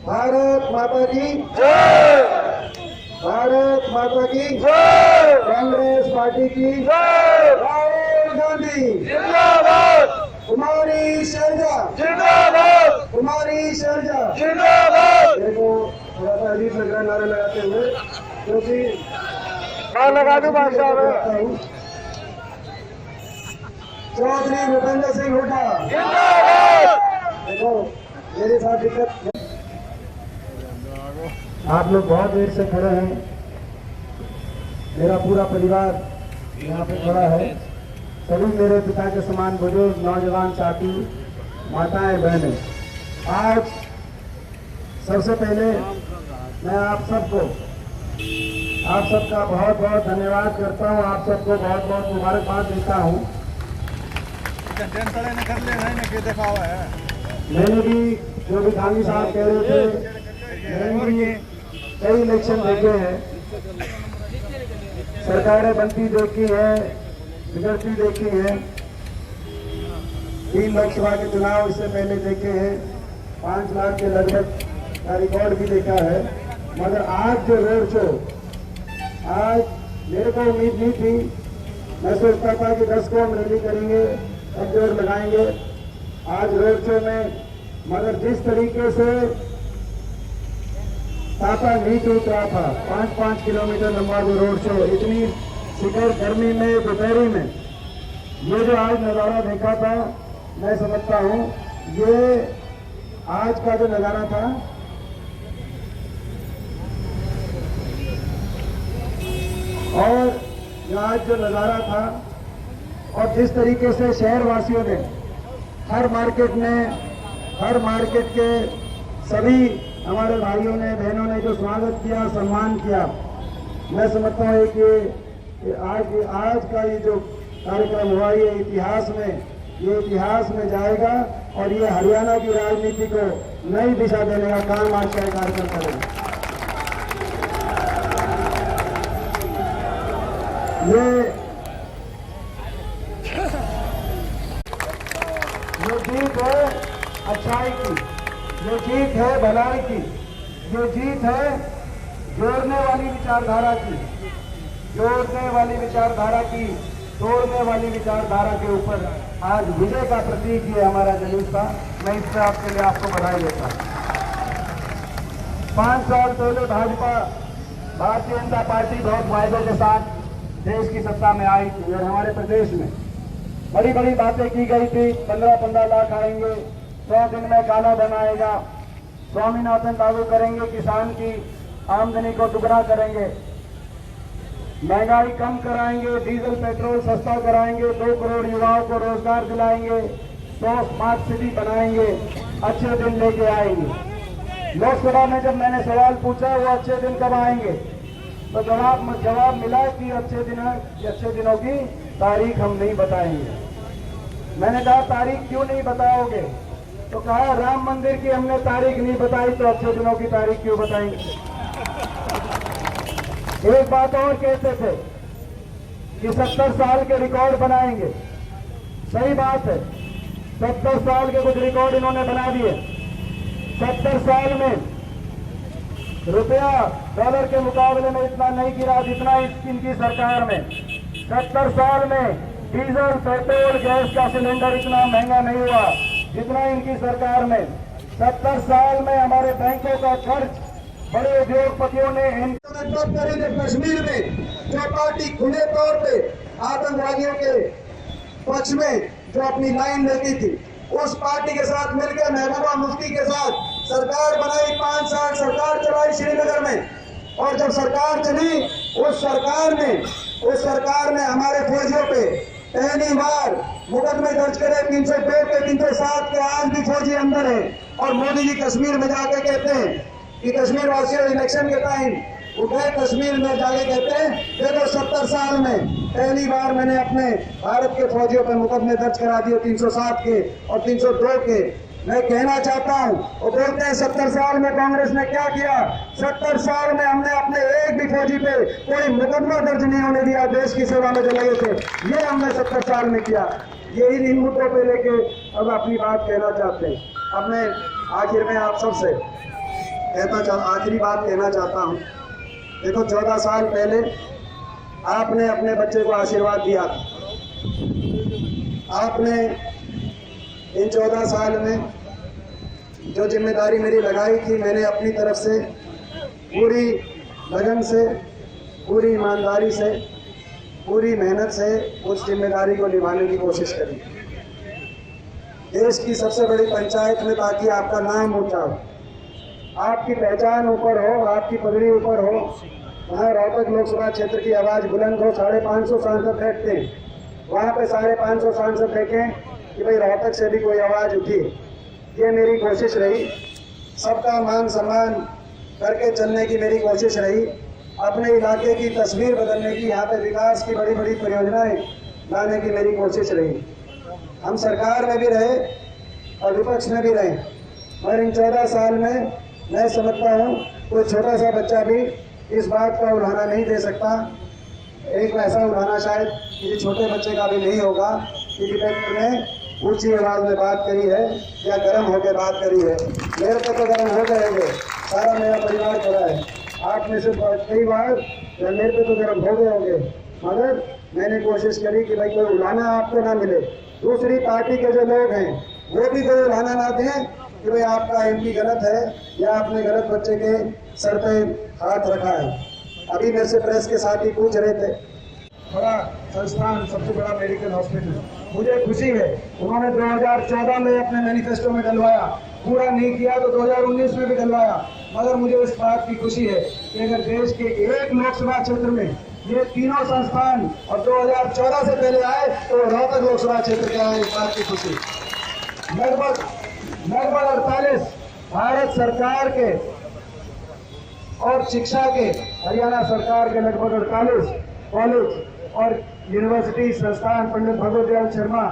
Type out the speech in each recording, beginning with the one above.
भारत माता की जय। भारत माता की जय। कांग्रेस पार्टी की जय। राहुल गांधी जिंदाबाद। कुमारी शैलजा जिंदाबाद। कुमारी शैलजा। जिंदाबाद। मेरे को थोड़ा सा अजीब लग रहा है नारे लगाते हुए, क्योंकि लगा दो बादशाह चौधरी भूपेंद्र सिंह हुड्डा। जिंदाबाद। देखो मेरे साथ दिक्कत, आप लोग बहुत देर से खड़े हैं, मेरा पूरा परिवार यहाँ पे खड़ा है, सभी मेरे पिता के समान बुजुर्ग, नौजवान साथी, माताएं, बहनें। आज सबसे पहले मैं आप सबका बहुत बहुत धन्यवाद करता हूँ, आप सबको बहुत बहुत मुबारकबाद देता हूँ। मैंने भी जो भी गांधी साहब कह रहे थे, मैंने भी कई इलेक्शन देखे हैं, सरकारें बनती देखी है, बिगड़ती देखी है, 3 लोकसभा के चुनाव इससे पहले देखे हैं, 5 लाख के लगभग का रिकॉर्ड भी देखा है। मगर आज जो रोड शो, आज मेरे को उम्मीद नहीं थी, मैं सोचता था कि 10 को हम रैली करेंगे, अब जोर लगाएंगे आज रोड शो में, मगर जिस तरीके से तापा नहीं टूट रहा था, 5-5 किलोमीटर लंबा जो रोड शो, इतनी शिखर गर्मी में, दोपहरी में, ये जो आज नज़ारा देखा था, मैं समझता हूँ ये आज का जो नज़ारा था, और जो आज जो नज़ारा था, और जिस तरीके से शहर वासियों ने हर मार्केट के सभी हमारे भाइयों ने, बहनों ने जो स्वागत किया, सम्मान किया, मैं समझता हूँ कि आज का ये जो कार्यक्रम हुआ, ये इतिहास में जाएगा, और ये हरियाणा की राजनीति को नई दिशा देने का काम आज का कार्यक्रम करेगा। ये जीत है अच्छाई की, ये जीत है भलाई की, ये जीत है जोड़ने वाली विचारधारा की, तोड़ने वाली विचारधारा के ऊपर आज विजय का प्रतीक ये हमारा जुलूस था। मैं इससे आपके लिए आपको बधाई देता हूँ। 5 साल पहले भारतीय जनता पार्टी बहुत वायदों के साथ देश की सत्ता में आई थी, और हमारे प्रदेश में बड़ी बड़ी बातें की गई थी। 15-15 लाख आएंगे, 100 दिन में काला धन आएगा, स्वामीनाथन लागू करेंगे, किसान की आमदनी को दुगना करेंगे, महंगाई कम कराएंगे, डीजल पेट्रोल सस्ता कराएंगे, 2 करोड़ युवाओं को रोजगार दिलाएंगे, 100 स्मार्ट सिटी बनाएंगे, अच्छे दिन लेके आएंगे। लोकसभा में जब मैंने सवाल पूछा वो अच्छे दिन कब आएंगे, तो जवाब मिला कि अच्छे दिनों की तारीख हम नहीं बताएंगे। मैंने कहा तारीख क्यों नहीं बताओगे, तो कहा राम मंदिर की हमने तारीख नहीं बताई, तो अच्छे दिनों की तारीख क्यों बताएंगे। एक बात और कहते थे कि 70 साल के रिकॉर्ड बनाएंगे, सही बात है, 70 साल के कुछ रिकॉर्ड इन्होंने बना दिए। 70 साल में रुपया डॉलर के मुकाबले में इतना नहीं गिरा जितना इनकी सरकार में। 70 साल में डीजल, पेट्रोल, गैस का सिलेंडर इतना महंगा नहीं हुआ जितना इनकी सरकार में। 70 साल में हमारे बैंकों का खर्च बड़े उद्योगपतियों ने कश्मीर में जो पार्टी खुले तौर पे आतंकवादियों के पक्ष में जो अपनी लाइन लेती थी, उस पार्टी के साथ मिलकर महबूबा मुफ्ती के साथ सरकार बनाई, 5 साल सरकार चलाई श्रीनगर में, और जब सरकार चली उस सरकार ने हमारे फौजियों पे पहली बार मुकदमे दर्ज करे, 302 के, 307 के, आज भी फौजी अंदर है। और मोदी जी कश्मीर में जाके कहते हैं कि कश्मीर वासियों इलेक्शन के टाइम उठे कश्मीर में जाके कहते हैं देखो 70 साल में पहली बार मैंने अपने भारत के फौजियों पर मुकदमे दर्ज करा दिए, 307 के और 302 के। मैं कहना चाहता हूं, वो बोलते हैं 70 साल में कांग्रेस ने क्या किया। 70 साल में हमने अपने एक भी फौजी पे कोई मुकदमा दर्ज नहीं होने दिया, देश की सेवा में जो लगे थे, ये हमने 70 साल में किया। यही इन मुद्दों पे लेके अब अपनी बात कहना चाहते हैं। अब मैं आखिर में आप सबसे आखिरी बात कहना चाहता हूँ। देखो 14 साल पहले आपने अपने बच्चे को आशीर्वाद दिया था। आपने इन 14 साल में जो जिम्मेदारी मेरी लगाई थी, मैंने अपनी तरफ से पूरी लगन से, पूरी ईमानदारी से, पूरी मेहनत से उस जिम्मेदारी को निभाने की कोशिश करी। देश की सबसे बड़ी पंचायत में ताकि आपका नाम ऊंचा हो, आपकी पहचान ऊपर हो, आपकी पगड़ी ऊपर हो, वहाँ रोहतक लोकसभा क्षेत्र की आवाज़ बुलंद हो। 550 सांसद फेंकते हैं, वहाँ पे 550 सांसद फेंकें कि भाई रोहतक से भी कोई आवाज़ उठी। ये मेरी कोशिश रही, सबका मान सम्मान करके चलने की मेरी कोशिश रही, अपने इलाके की तस्वीर बदलने की, यहाँ पे विकास की बड़ी बड़ी परियोजनाएं लाने की मेरी कोशिश रही। हम सरकार में भी रहे और विपक्ष में भी रहे, मगर इन 14 साल में मैं समझता हूँ कोई छोटा सा बच्चा भी इस बात का उल्हाना नहीं दे सकता। एक ऐसा उल्हाना शायद किसी छोटे बच्चे का भी नहीं होगा कि दीपेंद्र ने ऊंची आवाज़ में बात करी है या गर्म होकर बात करी है। मेरे पे तो गर्म हो गए होंगे, सारा मेरा परिवार खड़ा है। आप में से कई बार मेरे पे तो गर्म हो गए होंगे, मगर मैंने कोशिश करी कि भाई कोई उल्हाना आपको ना मिले। दूसरी पार्टी के जो लोग हैं वो भी कोई उल्हाना ना दें कि भाई आपका एमपी गलत है या आपने गलत बच्चे के सर पे हाथ रखा है। अभी मेरे से प्रेस के साथ ही पूछ रहे थे, बड़ा संस्थान, सबसे बड़ा मेडिकल हॉस्पिटल, मुझे खुशी है उन्होंने 2014 में अपने मैनिफेस्टो में डलवाया, पूरा नहीं किया तो 2019 में भी डलवाया, मगर मुझे इस बात की खुशी है कि अगर देश के एक लोकसभा क्षेत्र में ये तीनों संस्थान और 2014 से पहले आए तो रोहतक लोकसभा क्षेत्र के आए, इस बात की खुशी। लगभग 48 भारत सरकार के और शिक्षा के, हरियाणा सरकार के लगभग 48 कॉलेज और यूनिवर्सिटी संस्थान, पंडित भगवत दयाल शर्मा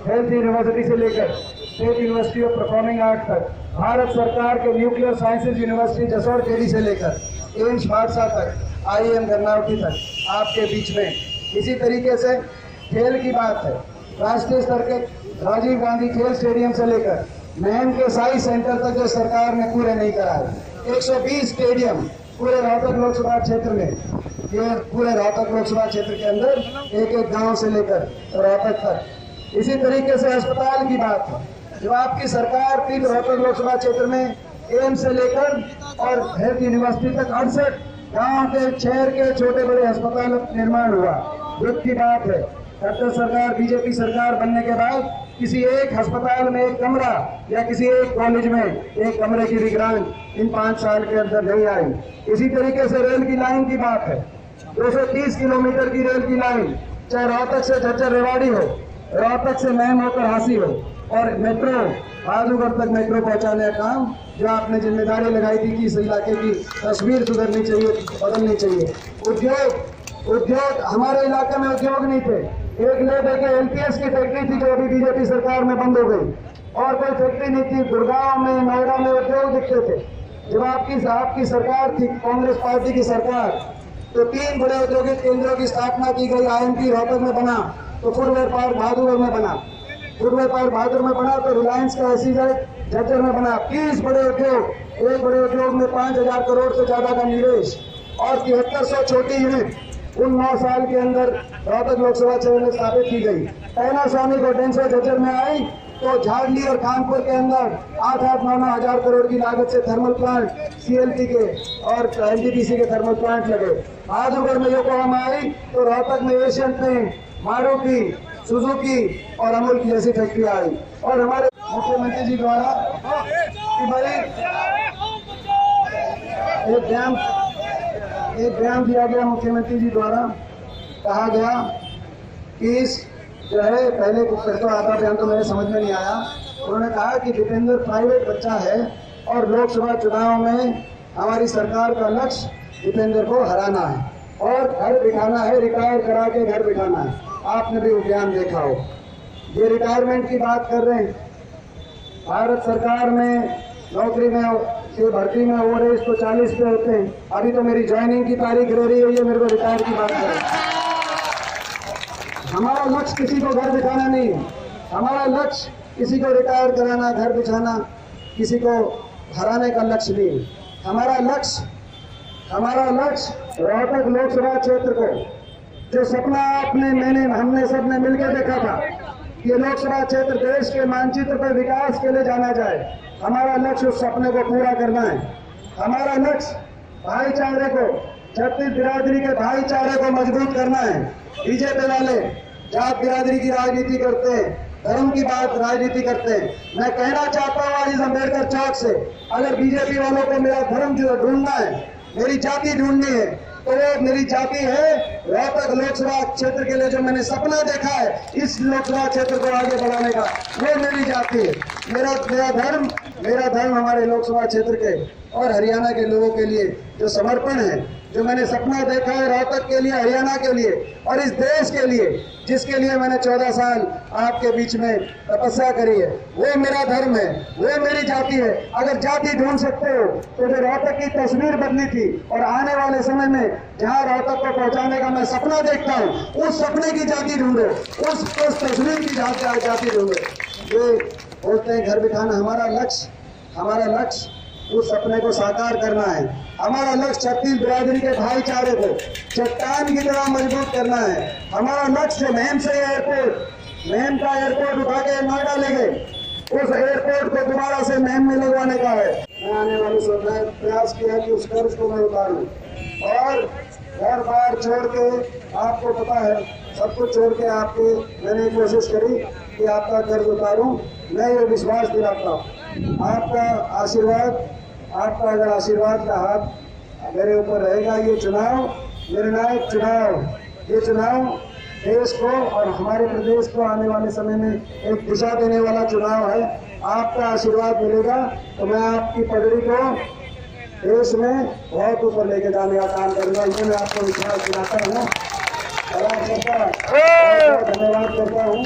हेल्थ यूनिवर्सिटी से लेकर state university of performing art तक, भारत सरकार के न्यूक्लियर साइंसेज यूनिवर्सिटी जसोर केडी से लेकर एम्स भाटसा तक, IIM गन्नावटी तक आपके बीच में। इसी तरीके से खेल की बात है, राष्ट्रीय स्तर के राजीव गांधी खेल स्टेडियम से लेकर महम के साई सेंटर तक जो सरकार ने पूरे नहीं कराए। 120 स्टेडियम पूरे रोहतक लोकसभा क्षेत्र में, ये पूरे रोहतक लोकसभा क्षेत्र के अंदर एक एक गांव से लेकर रोहतक तक। इसी तरीके से अस्पताल की बात है, जो आपकी सरकार थी रोहतक लोकसभा क्षेत्र में एम्स से लेकर और हेल्थ यूनिवर्सिटी तक 68 गांव के, शहर के छोटे बड़े अस्पताल निर्माण हुआ। दुख की बात है खट्टर सरकार, बीजेपी सरकार बनने के बाद किसी एक अस्पताल में एक कमरा या किसी एक कॉलेज में एक कमरे की भी ग्रांट इन 5 साल के अंदर नहीं आई। इसी तरीके से रेल की लाइन की बात है, 230 किलोमीटर की रेल की लाइन, चाहे रोहतक से झज्जर रेवाड़ी हो, रोहतक से महम होकर हांसी हो, और मेट्रो बाजूगढ़ तक मेट्रो पहुंचाने का काम जो आपने जिम्मेदारी लगाई थी कि इस इलाके की तस्वीर सुधरनी चाहिए, बदलनी चाहिए। उद्योग हमारे इलाके में उद्योग नहीं थे, एक ले दे के LPS की फैक्ट्री थी जो अभी बीजेपी सरकार में बंद हो गई, और कोई फैक्ट्री नहीं थी। गुड़गांव में, नोएडा में उद्योग दिखते थे। जब आपकी सरकार थी, कांग्रेस पार्टी की सरकार, तो 3 बड़े औद्योगिक केंद्रों की स्थापना की गई। IMT रोहतक में बना, तो फुटवेयर पार्क बहादुर में बना, फुटवेयर पार्क बहादुर में बना तो रिलायंस का SEZ झज्जर में बना। 30 बड़े उद्योग, एक बड़े उद्योग में 5000 करोड़ से ज्यादा का निवेश और 7300 छोटी यूनिट उन 9 साल के अंदर रोहतक लोकसभा क्षेत्र में स्थापित की गई। पैनासोनिक और डेंसो झज्जर में आई तो झारली और कानपुर के अंदर 8-9 हजार करोड़ की लागत से थर्मल प्लांट, CLT के और NTPC के थर्मल प्लांट लगे। बहादुरगढ़ में योकोहामा आई तो रोहतक में एशियन पेंट, मारुति, सुजुकी और अमूल की जैसी फैक्ट्री आई। और हमारे मुख्यमंत्री जी द्वारा कि भाई एक बयान दिया गया, मुख्यमंत्री जी द्वारा कहा गया कि इस जो है, पहले तो आता बयान तो मेरे समझ में नहीं आया। उन्होंने कहा कि दीपेंद्र प्राइवेट बच्चा है और लोकसभा चुनाव में हमारी सरकार का लक्ष्य दीपेंद्र को हराना है और घर बिठाना है, रिटायर करा के घर बिठाना है। आपने भी वो बयान देखा हो। ये रिटायरमेंट की बात कर रहे हैं। भारत सरकार में नौकरी में के भर्ती में ओवरेज तो 40 पे होते हैं। अभी तो मेरी ज्वाइनिंग की तारीख रह रही है, ये मेरे को रिटायर की बात करें। हमारा लक्ष्य किसी को घर बिठाना नहीं है, हमारा लक्ष्य किसी को रिटायर कराना, घर बिठाना, किसी को हराने का लक्ष्य नहीं है। हमारा लक्ष्य रोहतक लोकसभा क्षेत्र को, जो सपना हमने सबने मिलकर देखा था, ये लोकसभा क्षेत्र देश के मानचित्र पर विकास के लिए जाना जाए। हमारा लक्ष्य उस सपने को पूरा करना है। हमारा लक्ष्य भाईचारे को, छत्तीस बिरादरी के भाईचारे को मजबूत करना है। बीजेपी वाले जात बिरादरी की राजनीति करते हैं, धर्म की बात राजनीति करते हैं। मैं कहना चाहता हूँ आज इस अम्बेडकर चौक से, अगर बीजेपी वालों को मेरा धर्म जो ढूंढना है, मेरी जाति ढूंढनी है, तो वो मेरी जाति है रोहतक लोकसभा क्षेत्र के लिए जो मैंने सपना देखा है इस लोकसभा क्षेत्र को आगे बढ़ाने का, वो मेरी जाति है। मेरा धर्म हमारे लोकसभा क्षेत्र के और हरियाणा के लोगों के लिए जो समर्पण है, जो मैंने सपना देखा है रोहतक के लिए, हरियाणा के लिए और इस देश के लिए, जिसके लिए मैंने 14 साल आपके बीच में तपस्या करी है, वो मेरा धर्म है, वो मेरी जाति है। अगर जाति ढूंढ सकते हो तो जो रोहतक की तस्वीर बदली थी और आने वाले समय में जहां रोहतक को पहुंचाने का मैं सपना देखता हूं, उस सपने की जाति ढूंढो, उस तस्वीर की जाति ढूंढो। ये बोलते हैं घर बिठाना, हमारा लक्ष्य उस सपने को साकार करना है। हमारा लक्ष्य छत्तीस बिरादरी के भाईचारे को चट्टान की तरह मजबूत करना है। हमारा लक्ष्य मेम का एयरपोर्ट उठा के नोएडा ले गए, उस एयरपोर्ट को दोबारा से मेम में लगवाने का है। मैं आने वाली समय प्रयास किया कि उस कर्ज को मैं उतारूं और घर बार छोड़ के, आपको पता है सब कुछ छोड़ के मैंने कोशिश करी कि आपका कर्ज उतारूं। मैं ये विश्वास दिलाता हूँ, आपका अगर आशीर्वाद का हाथ मेरे ऊपर रहेगा, ये चुनाव निर्णायक चुनाव, ये चुनाव देश को और हमारे प्रदेश को आने वाले समय में एक दिशा देने वाला चुनाव है। आपका आशीर्वाद मिलेगा तो मैं आपकी पगड़ी को देश में बहुत ऊपर लेके जाने का काम करूंगा। ये मैं आपको विश्वास दिलाता हूँ और आप सबका धन्यवाद करता हूँ।